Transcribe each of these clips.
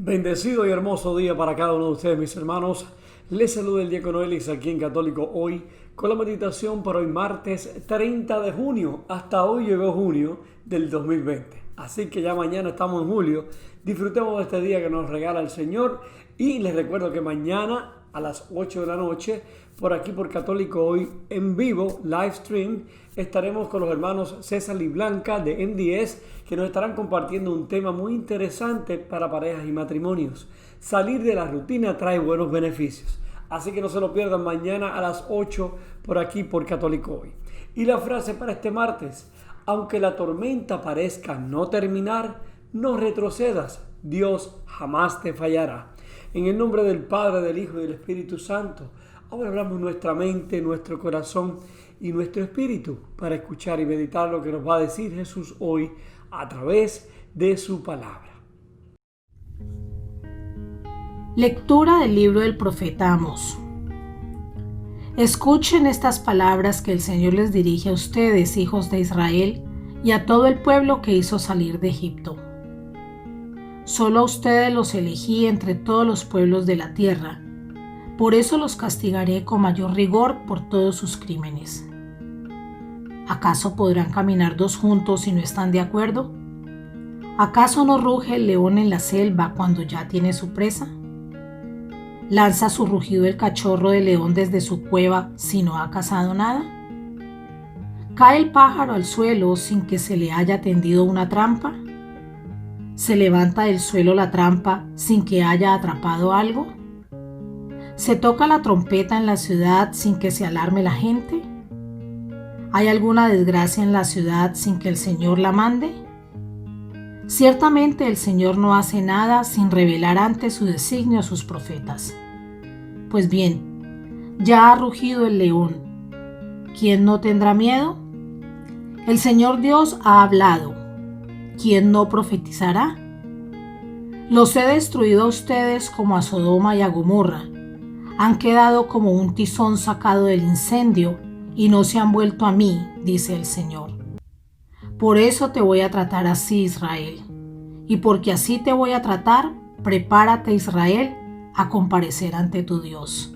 Bendecido y hermoso día para cada uno de ustedes, mis hermanos. Les saluda el diácono Elix aquí en Católico Hoy con la meditación para hoy martes 30 de junio. Hasta hoy llegó junio del 2020. Así que ya mañana estamos en julio. Disfrutemos de este día que nos regala el Señor. Y les recuerdo que mañana a las 8 de la noche, por aquí por Católico Hoy, en vivo, live stream, estaremos con los hermanos César y Blanca de MDS, que nos estarán compartiendo un tema muy interesante para parejas y matrimonios. Salir de la rutina trae buenos beneficios. Así que no se lo pierdan mañana a las 8 por aquí por Católico Hoy. Y la frase para este martes: aunque la tormenta parezca no terminar, no retrocedas, Dios jamás te fallará. En el nombre del Padre, del Hijo y del Espíritu Santo, ahora abramos nuestra mente, nuestro corazón y nuestro espíritu para escuchar y meditar lo que nos va a decir Jesús hoy a través de su palabra. Lectura del libro del profeta Amós. Escuchen estas palabras que el Señor les dirige a ustedes, hijos de Israel, y a todo el pueblo que hizo salir de Egipto. Solo a ustedes los elegí entre todos los pueblos de la tierra. Por eso los castigaré con mayor rigor por todos sus crímenes. ¿Acaso podrán caminar dos juntos si no están de acuerdo? ¿Acaso no ruge el león en la selva cuando ya tiene su presa? ¿Lanza su rugido el cachorro de león desde su cueva si no ha cazado nada? ¿Cae el pájaro al suelo sin que se le haya tendido una trampa? ¿Se levanta del suelo la trampa sin que haya atrapado algo? ¿Se toca la trompeta en la ciudad sin que se alarme la gente? ¿Hay alguna desgracia en la ciudad sin que el Señor la mande? Ciertamente el Señor no hace nada sin revelar antes su designio a sus profetas. Pues bien, ya ha rugido el león. ¿Quién no tendrá miedo? El Señor Dios ha hablado. ¿Quién no profetizará? Los he destruido a ustedes como a Sodoma y a Gomorra. Han quedado como un tizón sacado del incendio y no se han vuelto a mí, dice el Señor. Por eso te voy a tratar así, Israel. Y porque así te voy a tratar, prepárate, Israel, a comparecer ante tu Dios.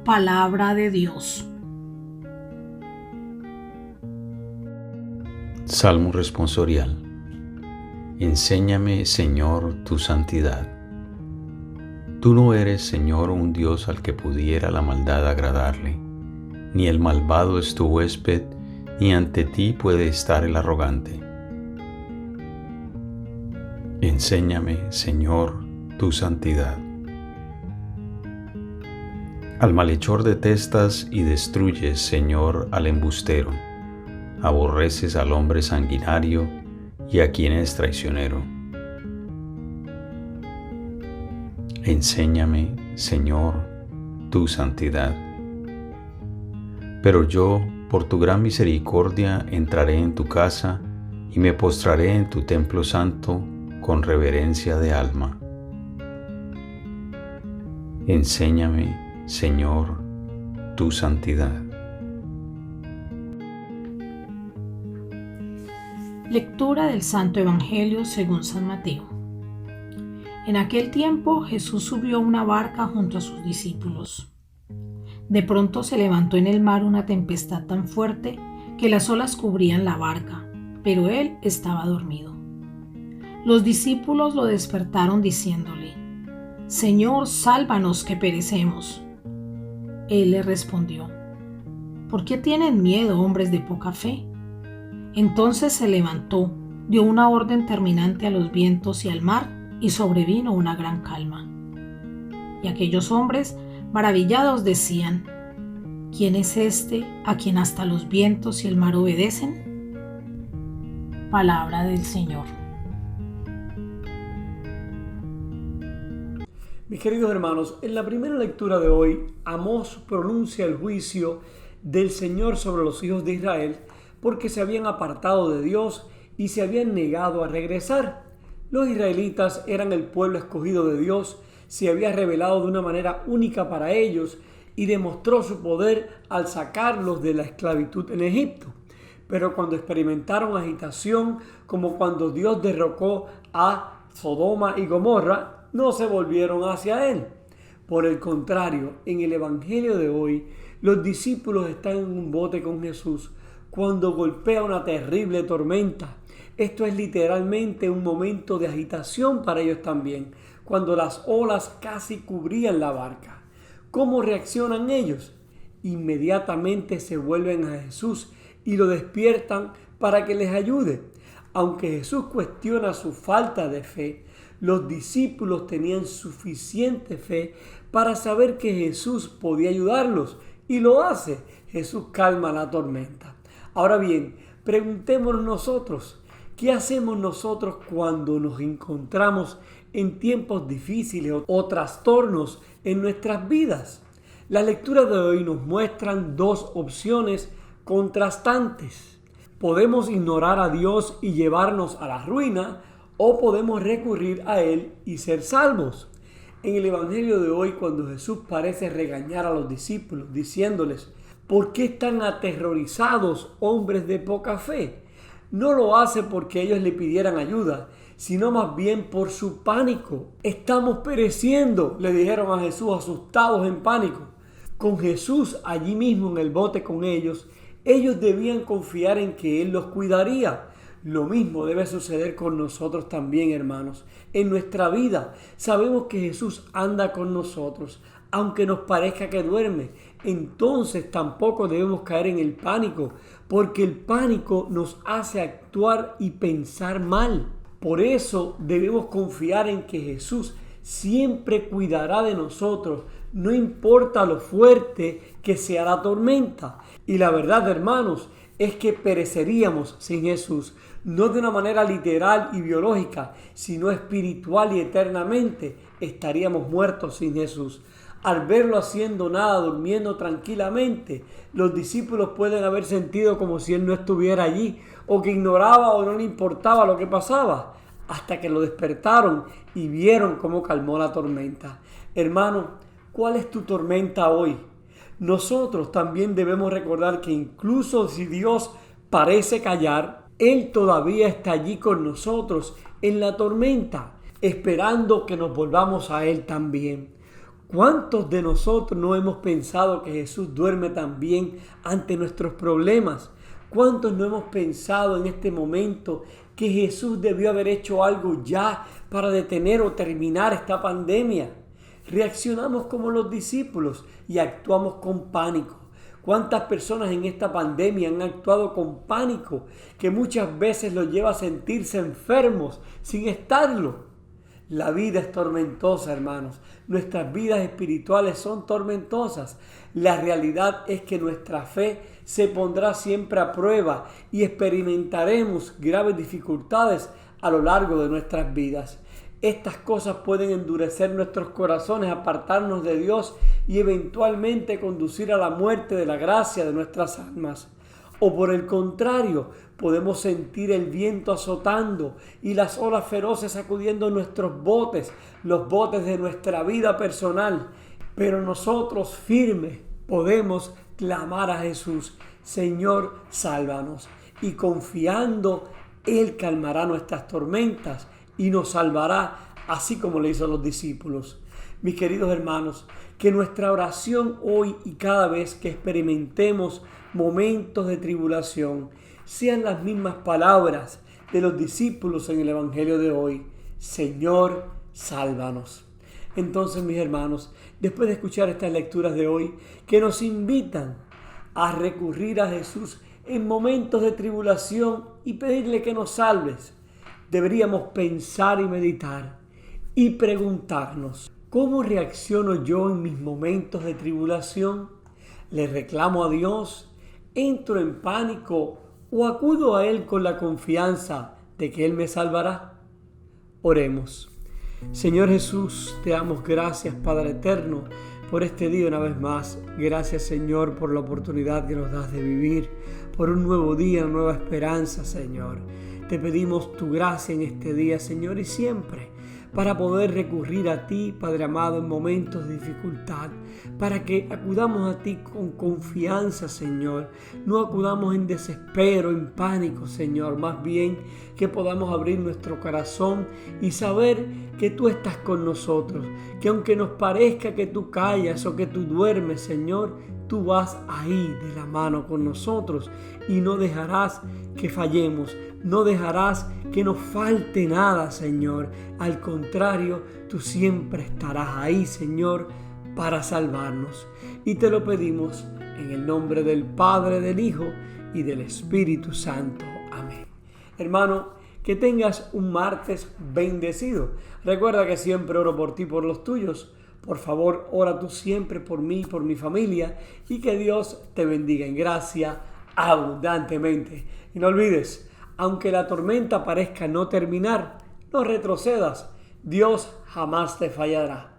Palabra de Dios. Salmo responsorial. Enséñame, Señor, tu santidad. Tú no eres, Señor, un Dios al que pudiera la maldad agradarle, ni el malvado es tu huésped, ni ante ti puede estar el arrogante. Enséñame, Señor, tu santidad. Al malhechor detestas y destruyes, Señor, al embustero. Aborreces al hombre sanguinario y a quien es traicionero. Enséñame, Señor, tu santidad. Pero yo, por tu gran misericordia, entraré en tu casa y me postraré en tu templo santo con reverencia de alma. Enséñame, Señor, tu santidad. Lectura del Santo Evangelio según San Mateo. En aquel tiempo Jesús subió a una barca junto a sus discípulos. De pronto se levantó en el mar una tempestad tan fuerte que las olas cubrían la barca, pero él estaba dormido. Los discípulos lo despertaron diciéndole: «Señor, sálvanos que perecemos». Él les respondió: «¿Por qué tienen miedo, hombres de poca fe?». Entonces se levantó, dio una orden terminante a los vientos y al mar, y sobrevino una gran calma. Y aquellos hombres, maravillados, decían: «¿Quién es este a quien hasta los vientos y el mar obedecen?». Palabra del Señor. Mis queridos hermanos, en la primera lectura de hoy, Amós pronuncia el juicio del Señor sobre los hijos de Israel porque se habían apartado de Dios y se habían negado a regresar. Los israelitas eran el pueblo escogido de Dios, se había revelado de una manera única para ellos y demostró su poder al sacarlos de la esclavitud en Egipto. Pero cuando experimentaron agitación, como cuando Dios derrocó a Sodoma y Gomorra no se volvieron hacia él. Por el contrario, en el Evangelio de hoy, los discípulos están en un bote con Jesús cuando golpea una terrible tormenta. Esto es literalmente un momento de agitación para ellos también, cuando las olas casi cubrían la barca. ¿Cómo reaccionan ellos? Inmediatamente se vuelven a Jesús y lo despiertan para que les ayude. Aunque Jesús cuestiona su falta de fe, los discípulos tenían suficiente fe para saber que Jesús podía ayudarlos y lo hace. Jesús calma la tormenta. Ahora bien, preguntémonos nosotros, ¿qué hacemos nosotros cuando nos encontramos en tiempos difíciles o trastornos en nuestras vidas? Las lecturas de hoy nos muestran dos opciones contrastantes. Podemos ignorar a Dios y llevarnos a la ruina, o podemos recurrir a Él y ser salvos. En el Evangelio de hoy, cuando Jesús parece regañar a los discípulos, diciéndoles: ¿por qué están aterrorizados, hombres de poca fe? No lo hace porque ellos le pidieran ayuda, sino más bien por su pánico. Estamos pereciendo, le dijeron a Jesús, asustados en pánico. Con Jesús allí mismo en el bote con ellos debían confiar en que Él los cuidaría. Lo mismo debe suceder con nosotros también, hermanos. En nuestra vida sabemos que Jesús anda con nosotros, aunque nos parezca que duerme. Entonces tampoco debemos caer en el pánico, porque el pánico nos hace actuar y pensar mal. Por eso debemos confiar en que Jesús siempre cuidará de nosotros, no importa lo fuerte que sea la tormenta. Y la verdad, hermanos, es que pereceríamos sin Jesús, no de una manera literal y biológica, sino espiritual y eternamente. Estaríamos muertos sin Jesús. Al verlo haciendo nada, durmiendo tranquilamente, los discípulos pueden haber sentido como si Él no estuviera allí, o que ignoraba o no le importaba lo que pasaba, hasta que lo despertaron y vieron cómo calmó la tormenta. Hermano, ¿cuál es tu tormenta hoy? Nosotros también debemos recordar que incluso si Dios parece callar, Él todavía está allí con nosotros en la tormenta, esperando que nos volvamos a Él también. ¿Cuántos de nosotros no hemos pensado que Jesús duerme también ante nuestros problemas? ¿Cuántos no hemos pensado en este momento que Jesús debió haber hecho algo ya para detener o terminar esta pandemia? Reaccionamos como los discípulos y actuamos con pánico. ¿Cuántas personas en esta pandemia han actuado con pánico que muchas veces los lleva a sentirse enfermos sin estarlo? La vida es tormentosa, hermanos. Nuestras vidas espirituales son tormentosas. La realidad es que nuestra fe se pondrá siempre a prueba y experimentaremos graves dificultades a lo largo de nuestras vidas. Estas cosas pueden endurecer nuestros corazones, apartarnos de Dios y eventualmente conducir a la muerte de la gracia de nuestras almas. O por el contrario, podemos sentir el viento azotando y las olas feroces sacudiendo nuestros botes, los botes de nuestra vida personal. Pero nosotros firmes podemos clamar a Jesús: Señor, sálvanos. Y confiando, Él calmará nuestras tormentas y nos salvará, así como le hizo a los discípulos. Mis queridos hermanos, que nuestra oración hoy y cada vez que experimentemos momentos de tribulación sean las mismas palabras de los discípulos en el Evangelio de hoy: Señor, sálvanos. Entonces, mis hermanos, después de escuchar estas lecturas de hoy que nos invitan a recurrir a Jesús en momentos de tribulación y pedirle que nos salves, deberíamos pensar y meditar y preguntarnos: ¿cómo reacciono yo en mis momentos de tribulación? ¿Le reclamo a Dios? ¿Entro en pánico o acudo a Él con la confianza de que Él me salvará? Oremos. Señor Jesús, te damos gracias, Padre eterno, por este día una vez más. Gracias, Señor, por la oportunidad que nos das de vivir, por un nuevo día, una nueva esperanza, Señor. Te pedimos tu gracia en este día, Señor, y siempre, para poder recurrir a ti, Padre amado, en momentos de dificultad, para que acudamos a ti con confianza, Señor. No acudamos en desespero, en pánico, Señor. Más bien que podamos abrir nuestro corazón y saber que tú estás con nosotros, que aunque nos parezca que tú callas o que tú duermes, Señor, tú vas ahí de la mano con nosotros y no dejarás que fallemos, no dejarás que nos falte nada, Señor. Al contrario, tú siempre estarás ahí, Señor, para salvarnos. Y te lo pedimos en el nombre del Padre, del Hijo y del Espíritu Santo. Amén. Hermano, que tengas un martes bendecido. Recuerda que siempre oro por ti y por los tuyos. Por favor, ora tú siempre por mí y por mi familia, y que Dios te bendiga en gracia abundantemente. Y no olvides, aunque la tormenta parezca no terminar, no retrocedas. Dios jamás te fallará.